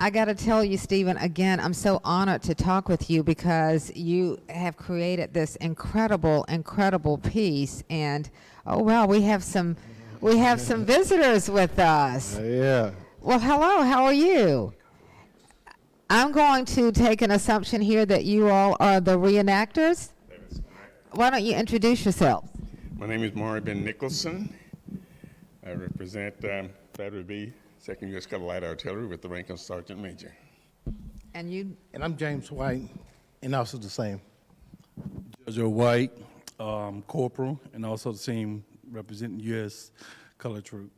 I got to tell you, Stephen, again, I'm so honored to talk with you because you have created this incredible, incredible piece. And oh wow, we have some visitors with us. Yeah. Well, hello. How are you? I'm going to take an assumption here that you all are the reenactors. That is correct. Why don't you introduce yourselves? My name is Marvin Nicholson. I represent Federal B, 2nd U.S. Cavalry Light Artillery with the rank of Sergeant Major. And you? And I'm James White, and also the same. Joe White, corporal, and also the same representing U.S. Color Troop.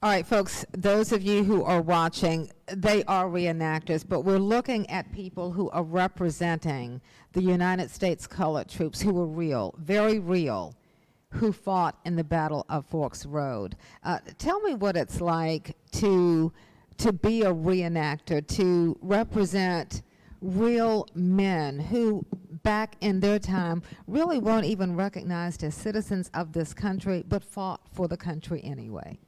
All right, folks, those of you who are watching, they are reenactors, but we're looking at people who are representing the United States Colored Troops who were real, very real, who fought in the Battle of Forks Road. Tell me what it's like to be a reenactor, to represent real men who back in their time really weren't even recognized as citizens of this country, but fought for the country anyway.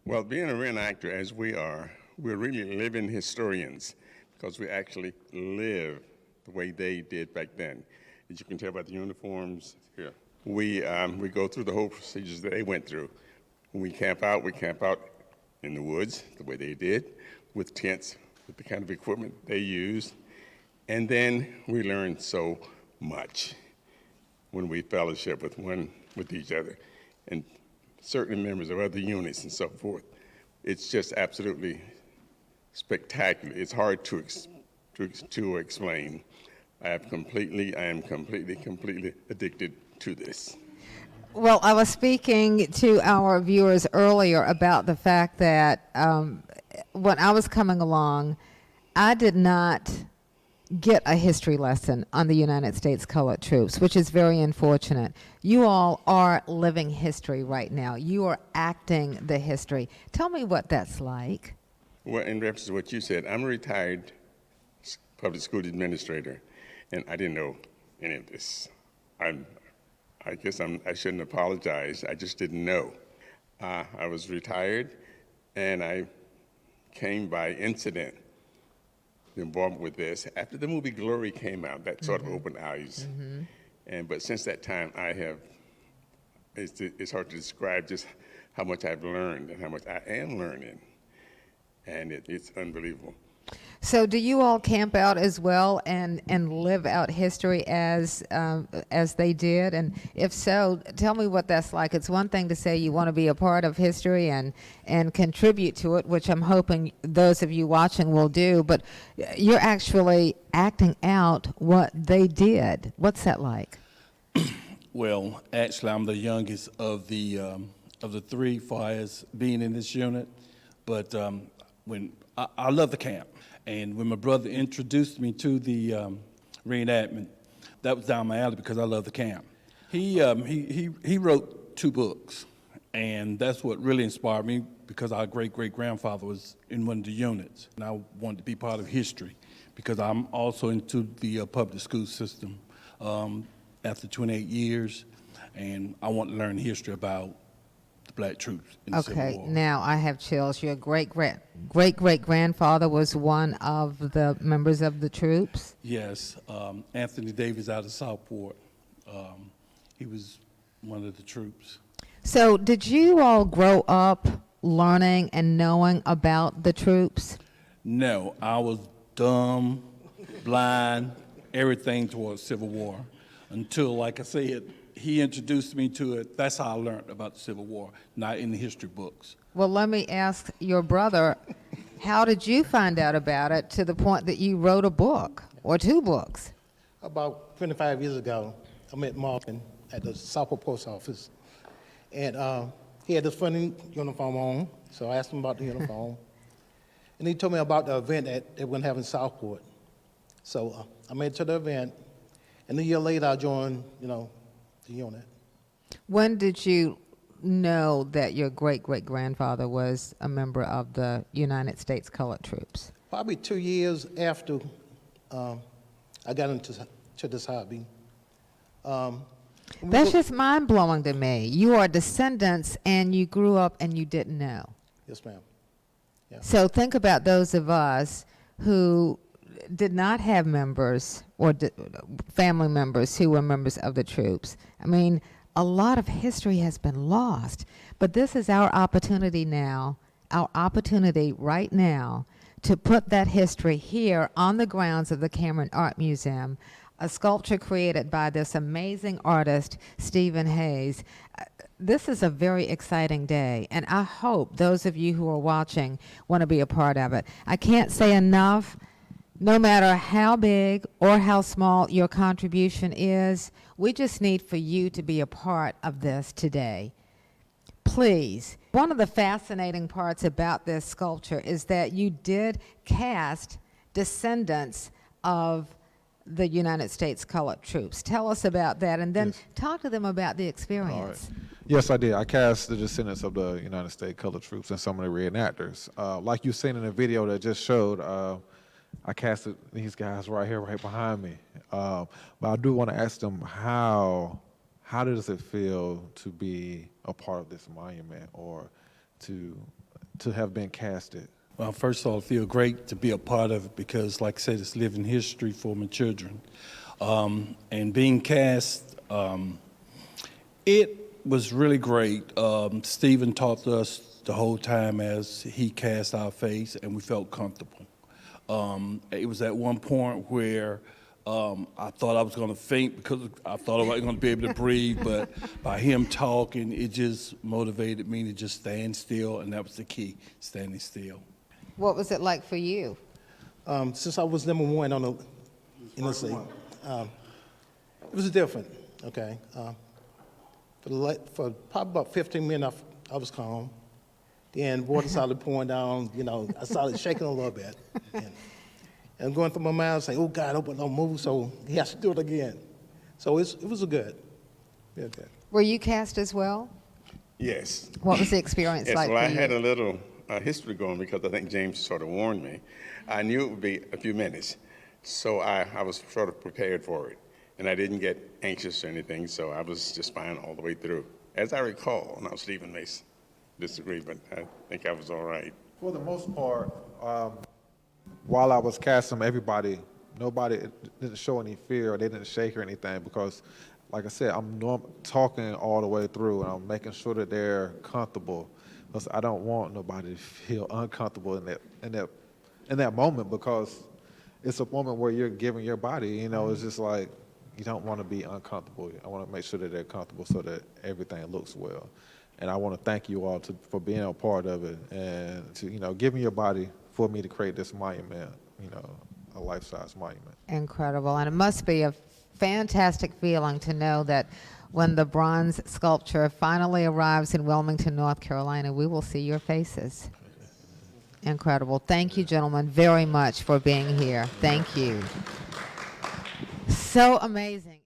Well, being a reenactor, as we are, we're really living historians because we actually live the way they did back then. As you can tell by the uniforms here, we go through the whole procedures that they went through. When we camp out in the woods the way they did, with tents, with the kind of equipment they used, and then we learn so much when we fellowship with each other, and certain members of other units and so forth. It's just absolutely spectacular. It's hard to explain. I am completely addicted to this. Well, I was speaking to our viewers earlier about the fact that when I was coming along, I did not get a history lesson on the United States Colored Troops, which is very unfortunate. You all are living history right now. You are acting the history. Tell me what that's like. Well, in reference to what you said, I'm a retired public school administrator, and I didn't know any of this. I guess I shouldn't apologize. I just didn't know. I was retired, and I came by incident involved with this after the movie Glory came out. That sort of opened eyes. But since that time, it's hard to describe just how much I've learned and how much I am learning, and it's unbelievable. So do you all camp out as well and live out history as they did? And if so, tell me what that's like. It's one thing to say you want to be a part of history and contribute to it, which I'm hoping those of you watching will do, but you're actually acting out what they did. What's that like? Well, actually, I'm the youngest of the three far as being in this unit, but when I love the camp. And when my brother introduced me to the reenactment, that was down my alley because I love the camp. He wrote 2 books, and that's what really inspired me because our great-great-grandfather was in one of the units. And I wanted to be part of history because I'm also into the public school system after 28 years, and I want to learn history about the black troops in the Civil War. Okay, now I have chills. Your great-great-grandfather was one of the members of the troops? Yes, Anthony Davis out of Southport. He was one of the troops. So did you all grow up learning and knowing about the troops? No, I was dumb, blind, everything towards Civil War until, like I said, he introduced me to it. That's how I learned about the Civil War, not in the history books. Well, let me ask your brother, how did you find out about it to the point that you wrote a book or 2 books? About 25 years ago, I met Marvin at the Southport Post Office, and he had this funny uniform on, so I asked him about the uniform, and he told me about the event that they were going to have in Southport. So I made it to the event, and a year later I joined, the unit. When did you know that your great-great-grandfather was a member of the United States Colored Troops? Probably 2 years after I got into this hobby. That's just mind-blowing to me. You are descendants, and you grew up and you didn't know. Yes, ma'am. Yeah. So think about those of us who did not have members or family members who were members of the troops. I mean, a lot of history has been lost, but this is our opportunity now, our opportunity right now to put that history here on the grounds of the Cameron Art Museum, a sculpture created by this amazing artist, Stephen Hayes. This is a very exciting day, and I hope those of you who are watching want to be a part of it. I can't say enough, no matter how big or how small your contribution is, we just need for you to be a part of this today. Please. One of the fascinating parts about this sculpture is that you did cast descendants of the United States colored troops. Tell us about that, and then talk to them about the experience. All right. Yes, I did. I cast the descendants of the United States colored troops and some of the reenactors. Like you've seen in the video that just showed, I casted these guys right here, right behind me. But I do want to ask them how does it feel to be a part of this monument or to have been casted? Well, first of all, I feel great to be a part of it because, like I said, it's living history for my children. And being cast, it was really great. Stephen talked to us the whole time as he cast our face, and we felt comfortable. It was at one point where I thought I was going to faint because I thought I wasn't going to be able to breathe, but by him talking, it just motivated me to just stand still, and that was the key, standing still. What was it like for you? Since I was number one on the NSC, it was different, okay? For probably about 15 minutes, I was calm. Then water started pouring down, I started shaking a little bit. And going through my mind saying, oh God, I hope I don't move, so he has to do it again. So it was good. Yeah, good. Were you cast as well? Yes. What was the experience Yes, like well, for I you? had a little history going because I think James sort of warned me. I knew it would be a few minutes, so I was sort of prepared for it. And I didn't get anxious or anything, so I was just fine all the way through. As I recall, now Stephen may disagree, but I think I was all right. For the most part, while I was casting them, nobody didn't show any fear or they didn't shake or anything because, like I said, I'm talking all the way through and I'm making sure that they're comfortable because I don't want nobody to feel uncomfortable in that moment because it's a moment where you're giving your body, it's just like you don't want to be uncomfortable. I want to make sure that they're comfortable so that everything looks well. And I want to thank you all for being a part of it and to, giving your body for me to create this monument, a life-size monument. Incredible. And it must be a fantastic feeling to know that when the bronze sculpture finally arrives in Wilmington, North Carolina, we will see your faces. Incredible. Thank you, gentlemen, very much for being here. Thank you. So amazing.